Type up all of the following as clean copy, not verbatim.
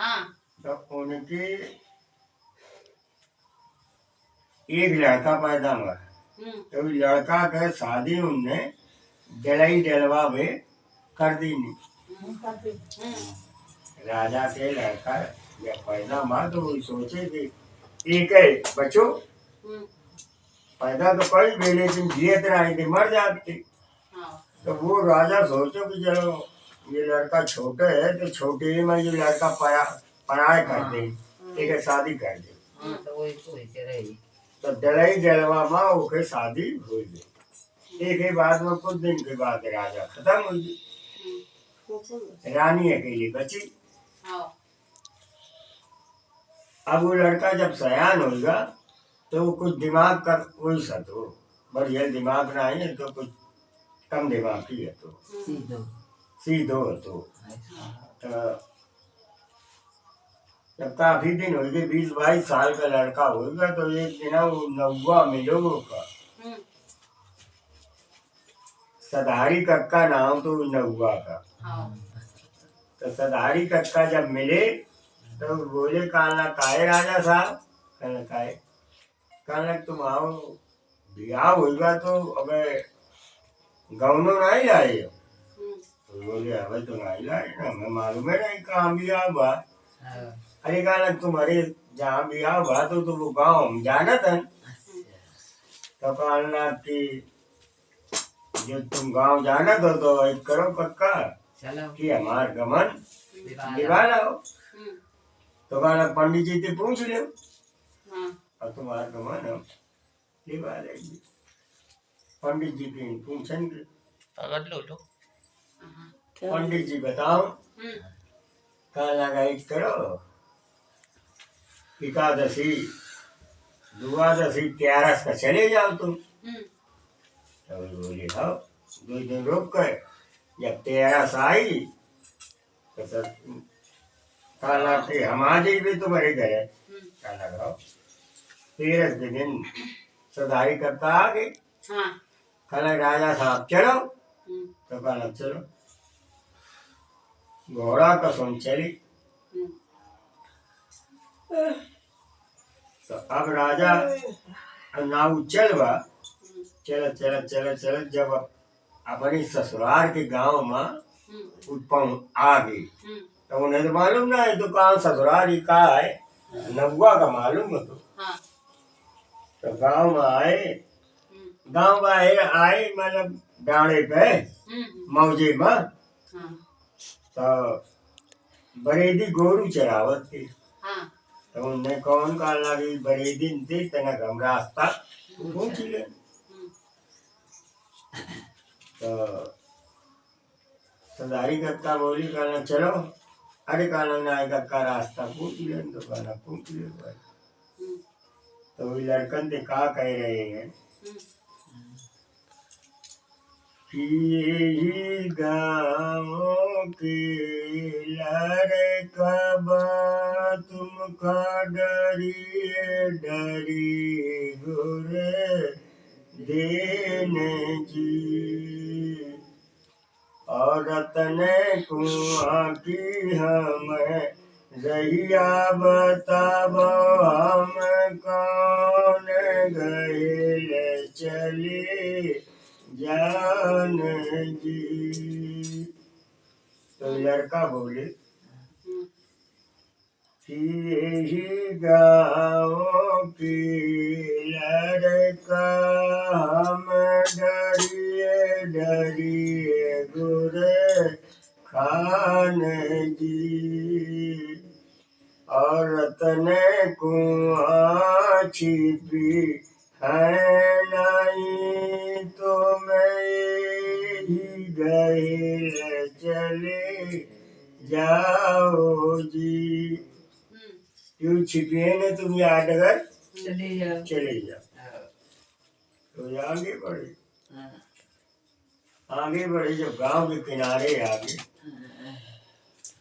हाँ। तो उनके एक लड़का पैदा हुआ। तो लड़का के शादी उनने डलई डलवा में कर दी नहीं। राजा के लड़का जब पैदा हुआ तो वो सोचे कि एक है बच्चों पैदा तो कई भी लेकिन जियत रहे थे मर जाते। तो वो राजा सोचो कि चलो ये लड़का छोटे है तो छोटे ही में ये लड़का पढ़ाई कर दे, एक शादी कर दे। तो डलई डलवा माँ ओके शादी हो गई। एक ही बाद में कुछ दिन के बाद राजा खत्म हो गई, रानी अकेली बची। अब वो लड़का जब सयान होगा तो वो कुछ दिमाग का वही सा तो बढ़िया दिमाग ना है तो कुछ कम दिमाग की है तो सीधो है तो जब काफी दिन हो गए 20-22 साल का लड़का होगा तो एक दिन वो नौवा मिलोगो का सदारी कक्का नाम तो नौवा का। तो सदारी कक्का जब मिले तो बोले कहना काहे राजा साहब, कहना काहे, कहना तुम आओ ब्याह होगा तो अब गौनो नहीं लाए हो। तो बोले अब तो नहीं लाए ना, हमें मालूम है नहीं कहाँ ब्याह हुआ। अरे कहना तुम्हारे जहाँ ब्याह हुआ तो तुम गाँव हम जाना था। तो कहना कि जो तुम गाँव जाना तो एक करो पक्का कि हमार गमन दिवा लाओ। तो कहना पंडित जी से पूछ लो और तुम्हारा गमन हम दिवा लेंगे। पंडित जी की पूछेंगे अगर लो लो पंडित जी बताओ कहाँ लगा करो एकादशी द्वादशी 11 का चले जाओ तुम। तो बोले हाँ 2 दिन रुक कर जब 13 आई तो सब कहना कि हम आ जाइए तुम्हारे घर। कहना लगाओ 13 के दिन सदाई करता आ गई। कहना राजा साहब चलो। तो कहना चलो घोड़ा का सुन चली। तो अब राजा नाव चलवा चल चल चल चल जब अपनी ससुराल के गांव में उत्पन्न आ गई तो उन्हें तो मालूम ना है दुकान ससुराल ही का है नौवा का मालूम है। तो गांव में आए, गांव में आए मतलब डाणे पे मौजे में तो बरेदी गोरू चरावत थी। तो उन्हें कौन का लगी बरेदी थी तना हम रास्ता पूछ ले। तो सदारी कक्का बोली कहना चलो। अरे कहना ना कक्का रास्ता पूछ ले। तो कहना पूछ ले भाई। तो वही लड़कन से का कह रहे हैं कि यही गाँव के लड़का तुमका डरिए डरी गुरे देन जी औरत ने कुआं की हमें रहिया बताब हम कौन गए चले जान जी। तो लड़का बोले कि यही गाँव की लड़का हम डरिए डरिए गुरे खान जी औरत ने कुआं छिपी है नहीं तो मैं ही गए चले जाओ जी। क्यों छिपिए ने तुम याद अगर चले जाओ। तो आगे बढ़े जब गांव के किनारे आ गए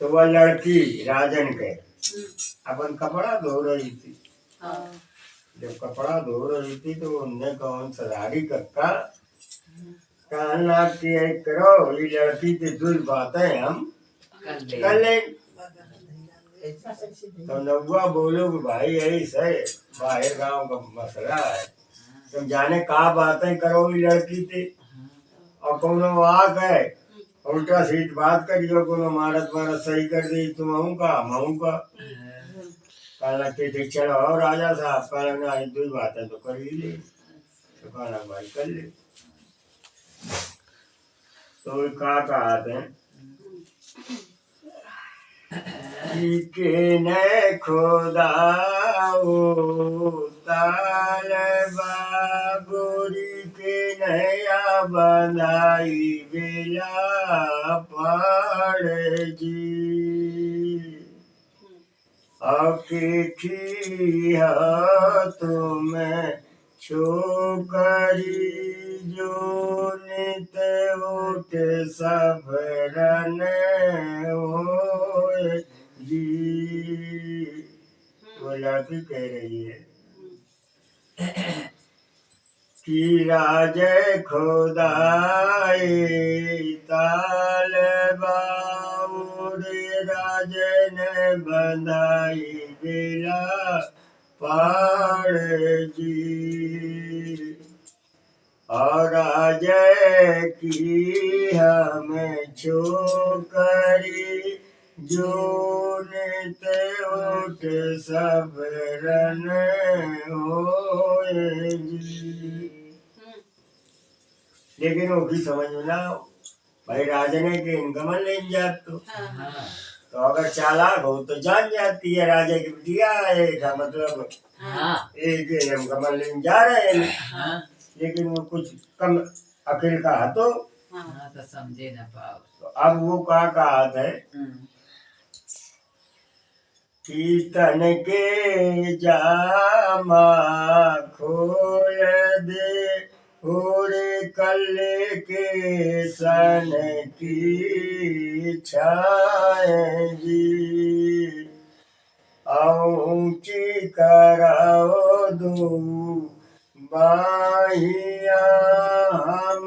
तो वह लड़की राजन के अपन कपड़ा धो रही थी। जब कपड़ा धो रही थी तो उनने कौन सदारी कक्का कहना कि करो ये लड़की की दुल बातें हम कर ले। तो नौवा बोलो कि भाई यही है बाहर गांव का मसला है, तुम जाने का बातें करो लड़की थी और कोनो आ गए उल्टा सीध बात करियो, कोनो मारत मारत सही कर दी तुम आहू का कहना कि चलो और राजा साहब कहना दो ही बातें तो कर ही ले, तो कहना भाई कर ले। तो कहा थे के ने खुदा ताल बाबूरी के नया बनाई बेला पड़ जी अकेठी तुम्हें छोकरी जो नित उठ सबरन होए जी। वो लड़की कह रही है कि राजे खुदाई ताल बाउरे राजन बंधाई बेला पाड़ जी और राजे की हमें छोकरी जो नित उठ सबरन होए जी। लेकिन वो भी समझ में ना भाई राजने के इनकमन नहीं जात तो अगर चालाक हो तो जान जाती है राजा की बिटिया है का मतलब एक इनकमन लेने जा रहे हैं, लेकिन वो कुछ कम अकेल का है तो समझे ना पाओ। तो अब वो कहा है कीर्तन के जामा खोल दे पूरे कल्ले के सन की छाए जी ऊंची कराओ दो बाहिया हम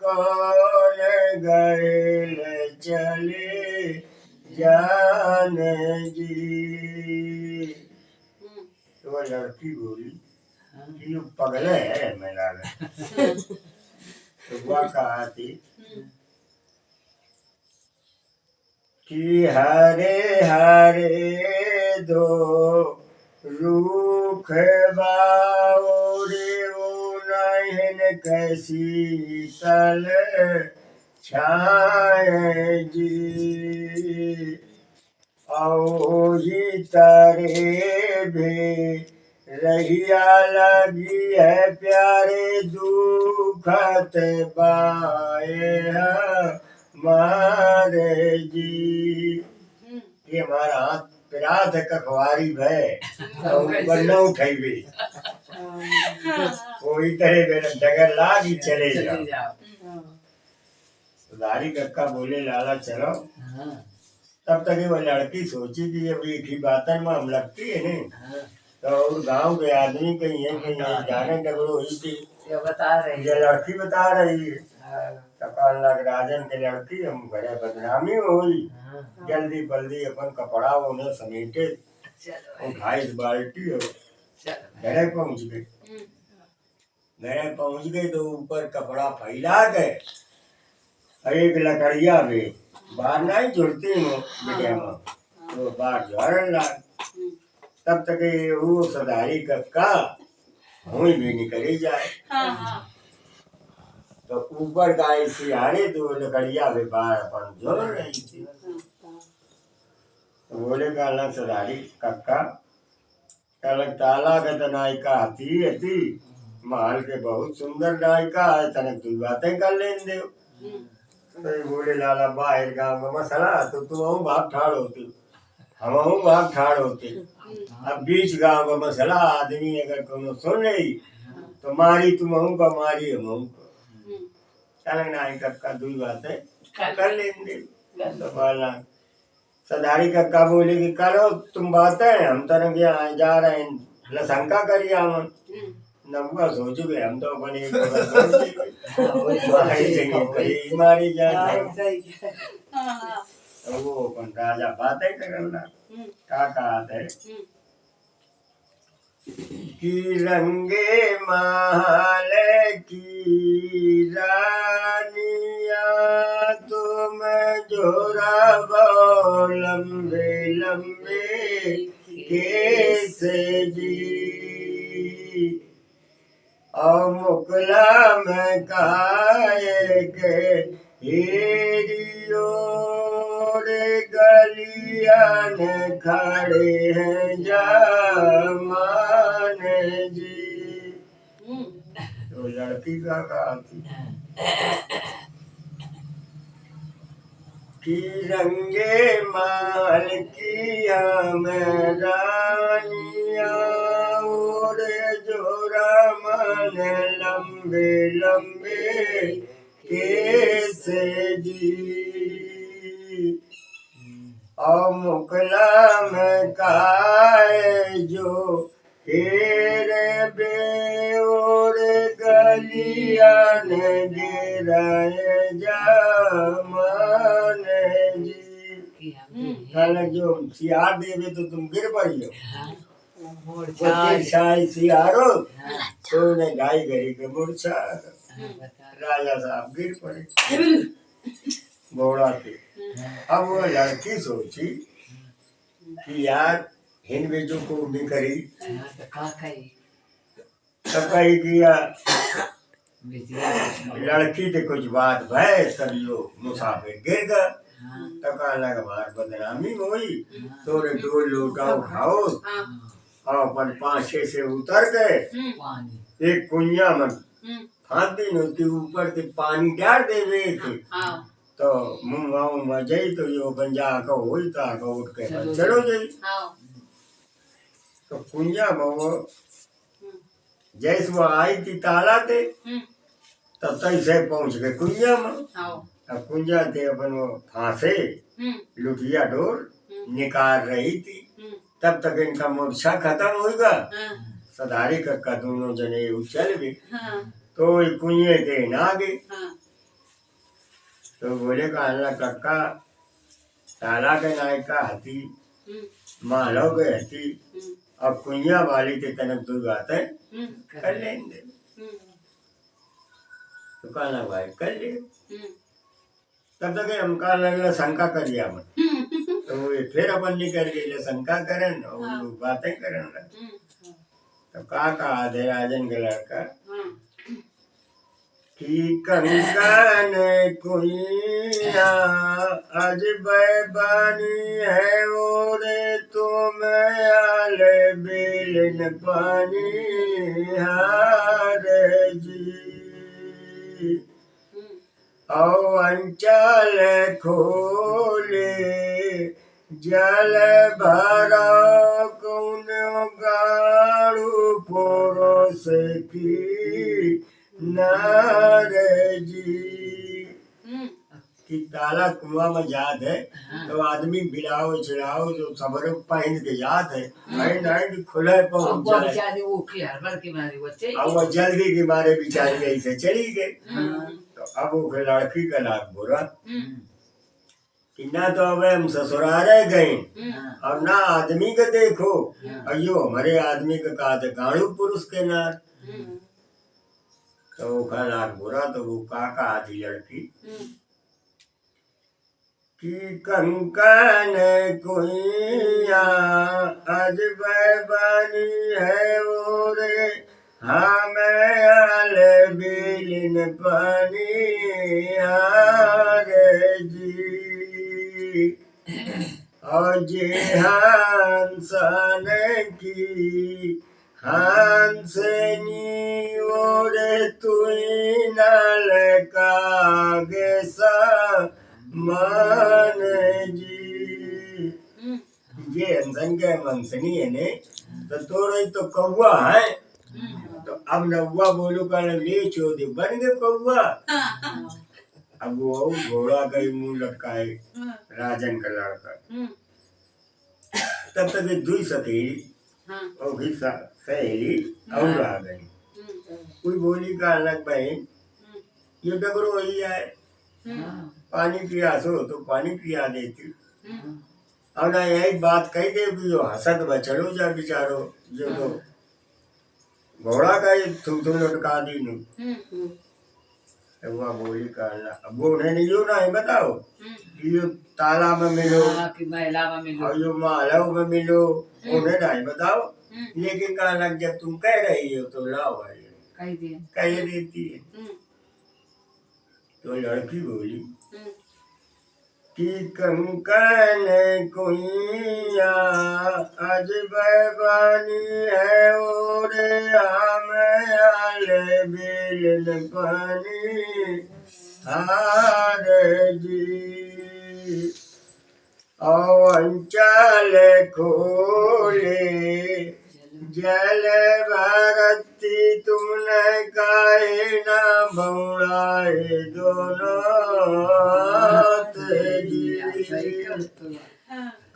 कौन गैल चले जान जी। तो वो लड़की बोली कि पगले है मैं लागा तो वह कहा थी कि हरे हरे दो रूख बाउरे उन्हें कैसी तल छाए जी औही तारे भी रहिया लगी है प्यारे दुखत बाए मारे जी। ये हमारा हाथ पिरात कखवारी भय न उठाई भी कोई तरह मेरा डगर लागी चले जाओ। सुधारी कक्का बोले लाला चलो। तब तक वो लड़की सोची कि अब एक ही बातन में हम लगती है नहीं तो और गांव के आदमी कहीं है कहीं जाने डगड़ो हुई थी बता रही ये लड़की बता रही है कपाल लग राजन के लड़की हम घरे बदनामी हुई जल्दी बल्दी अपन कपड़ा उन्हें समेटे उठाई बाल्टी और घरे पहुंच गए। घरे पहुंच गए तो ऊपर कपड़ा फैला गए एक लकड़िया भी बाहर नहीं जुड़ती हूँ बिटिया में तो बाहर झड़न लाग। तब तक वो सदारी कक्का हुई भी निकली जाए तो ऊपर गाय सिहारे तो लकड़िया भी बाहर अपन झड़ रही थी। तो बोले कहला सदारी कक्का कहलक ताला के तो नायिका हती हती महल के बहुत सुंदर नायिका है तनक तू बातें कर लेन दे। तो बोले लाला बाहर गाँव का मसला तो तुम भाग ठाड़ होती हम भाग ठाड़ होते। अब बीच गाँव का मसला आदमी अगर कोनो सुन ली तो मारी तुम का मारी हम चल नाई कक्का दुई बातें कर लेंगे। तो बोला सदारी कक्का बोले कि करो तुम बातें हम तरंग यहाँ जा रहे हैं लशंका करिए हम नब्बा सोच गए हम तो अपने मारी जाए। तो वो अपन राजा बातें करना का कहा है कि रंगे महल की रानिया तुम जोरा लंबे लंबे केस जी और मुकला में काये के हेरियो रे गलियान खड़े हैं जमान जी। तो लड़की का कहा थी कि रंगे माल किया मैं रानिया और जोरा मन लंबे लंबे केस जी और मुकला में काए जो हेरे बे और गलिया ने गिराए जमान जी। कहने जो सियार देवे तो तुम गिर पड़ी हो शाही सियारो तो ने गाय गरी के मूर्छा राजा साहब गिर पड़े घोड़ा पे। अब वो लड़की सोची कि यार हिन बेचो को भी करी तो कही किया लड़की ते कुछ बात भय तब यो मुसाफिर गिर गया तो कहना हमार बदनामी हुई तोरे दो लोटा उठाओ और अपन पांचे से उतर गए एक कुइया में फांदी न उसके ऊपर से पानी डाल देवे थे तो मुँह में जाई तो यो गंजा को होई ता को उठ के चलो जाई तो कुइया में वो जैसे वो आई थी ताला थे तब तक से पहुंच गए कुइया में। अब कुइया थे अपन वो फांसे लुटिया डोर निकाल रही थी तब तक इनका मूर्छा खत्म होगा सदारी कक्का दोनों जने उछल गए तो कुइये के ना गए तो बोले कहना कक्का ताला के नायका हती मालो के हती अब कुइया वाली के तनक दो बातें कर लेंगे तो कहना भाई कर ले तब तक हम कहा लगला शंका कर लिया मन तो फिर अपन निकल गए शंका करन और बातें करन तो का दे राजन के लड़का कि कंगन कुइया आज बैबानी है और तुम आले बिलन पानी हार जी औ अंचल खोले जल भरा कौन गाड़ू परोस की नार जी कि ताला कुआं में जात है तो आदमी बिलाओ चिड़ाओ जो सबर पहन के जात है नहीं खुले पहुंच जाए अब वो जल्दी के मारे बेचारी ऐसे चली गई। तो अब वो लड़की का लाभ बुरा कि ना तो अब हम ससुरारे गए और ना आदमी के देखो अयो हमारे आदमी के कहा गाड़ू पुरुष के नार तो वो लाभ बुरा तो वो का आधी लड़की कि कंकन कुइया आज बैबानी है और हमें आल बिलिन पानी हार जी और जे हंसन की हंसनी और तुई नल कागे सा मान जी ये हंसन के मंसनी है ने तो तोरे तो कौवा है तो अब नौवा बोलो का ले चोदे बन गए कौवा। अब वो घोड़ा का मुंह लटकाए राजन का लड़का तब तक दुई सतेली और भी सहेली और आ गई कोई बोली का अलग बहन ये डगरो ही है पानी पियासो तो पानी पिया देती। अब ना यही बात कही दे कि जो हसत बचड़ो जा बेचारो जो तो घोड़ा का ही थूथू लटका दी नहीं। तो वह बोली कहना अब वो उन्हें नहीं ना है बताओ कि यो तालाब में मिलो कि महिला में मिलो और यो मालव में मिलो उन्हें नहीं बताओ। लेकिन कहना जब तुम कह रही हो तो लाओ भाई कह देती है। तो लड़की बोली कि कंकन कुइया अज बानी है और आम आले बेलन पानी हार जी अंचल खोले जल भरती तुमने काहे ना बौड़ाए दोनों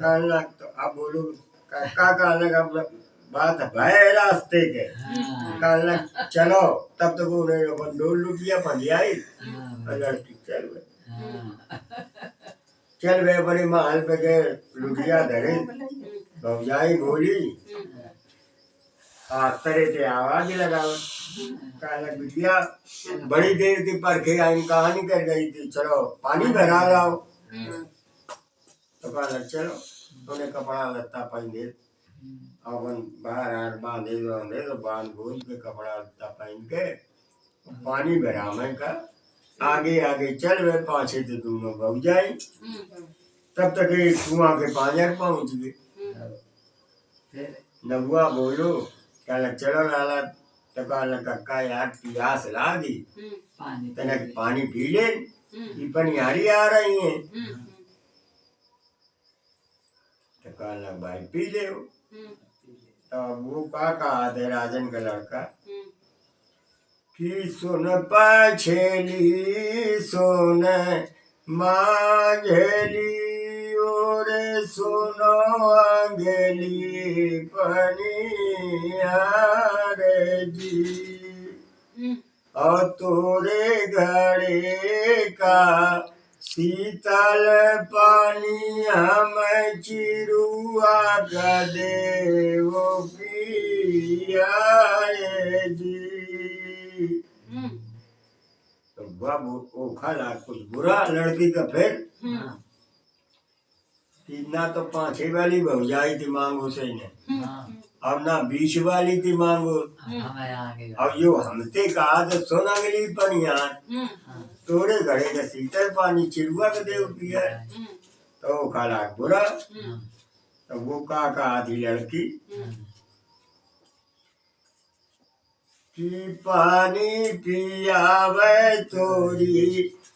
कहना। तो अब बोलो काका कहने का बात है रास्ते के कहना चलो तब तक उन्हें अपन डोल लुटिया पंजाई लड़की चल गए बड़ी महल पे गए लुटिया धरे भौजाई बोली तरह से आवाज लगाओ कहना बिटिया बड़ी देर की परखे आई कहानी कर गई थी चलो पानी भरा लाओ। तो कहना चलो उन्हें कपड़ा लत्ता पहन दे अपन बाहर बांधे तो बांध भूज के कपड़ा लत्ता पहन के पानी भरा मैं का आगे आगे चल गए पाछे से दोनों भग जाए। तब तक कुआं के पानी पहुंच गए। नगुआ बोलो कहना चलो लाला तो कहना कक्का यार प्यास लागी तनक पानी पी ले पनियारी आ रही है। तो कहना भाई पी ले। तो वो का कहा थे राजन का लड़का कि सुन पछेली सुन मांझेली और सुनो अंगेली पनियार जी और तोरे घड़े का शीतल पानी हम चिरुआ गदे वो पियाए जी। तो बाबू ओखा ला कुछ बुरा लड़की का फिर कि ना तो पांचे वाली भौजाई थी मांगो से ने अब ना बीच वाली थी मांगो अब यो हमते कहा तो सोना गली पनिया तोरे घड़े का शीतल पानी चिरुआ के देव पिया। तो खाला बुरा तो वो का थी लड़की कि पानी पियावे तोरी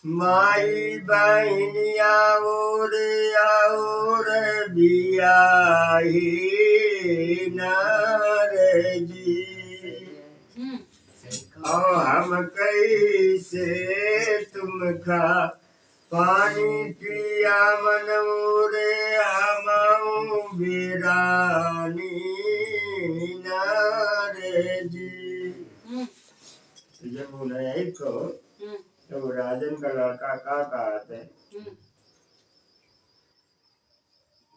माई बहनिया और बियाही नार जी और हम कैसे तुम खा पानी पिया मनोरे हम बिरानी नार जी। जब उन्हें तो राजन का लड़का का कहा थे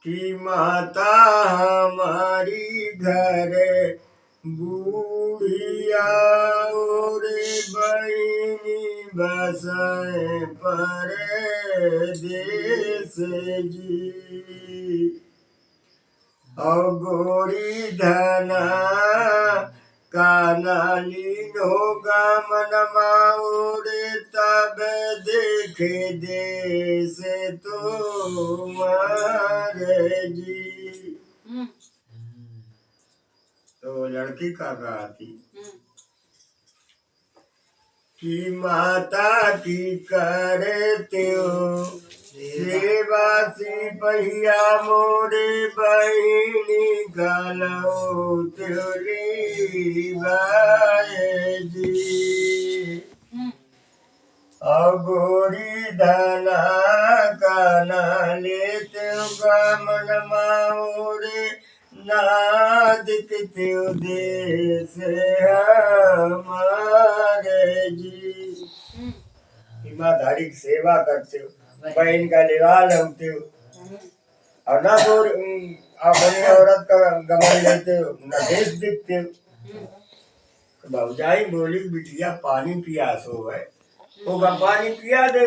कि माता हमारी घर बूढ़िया और बहनी बसाए परदेस जी और गोरी धना कानालीन होगा मनमाउरे तब देखे देश तुम्हारे जी। तो लड़की का कहा थी कि माता की करते हो सेवा सिपहिया मोरे बहिनी गलो तुली बाए जी और गोरी धना काना लेते गमन माओरे नादिकते देश हमारे जी। ईमानदारी की सेवा करते हो बहन का लिवा लगते और ना तो अपनी औरत का गमन लेते न देश दिखते। भौजाई बोली बिटिया पानी पियासो है, वो पानी पिया दे।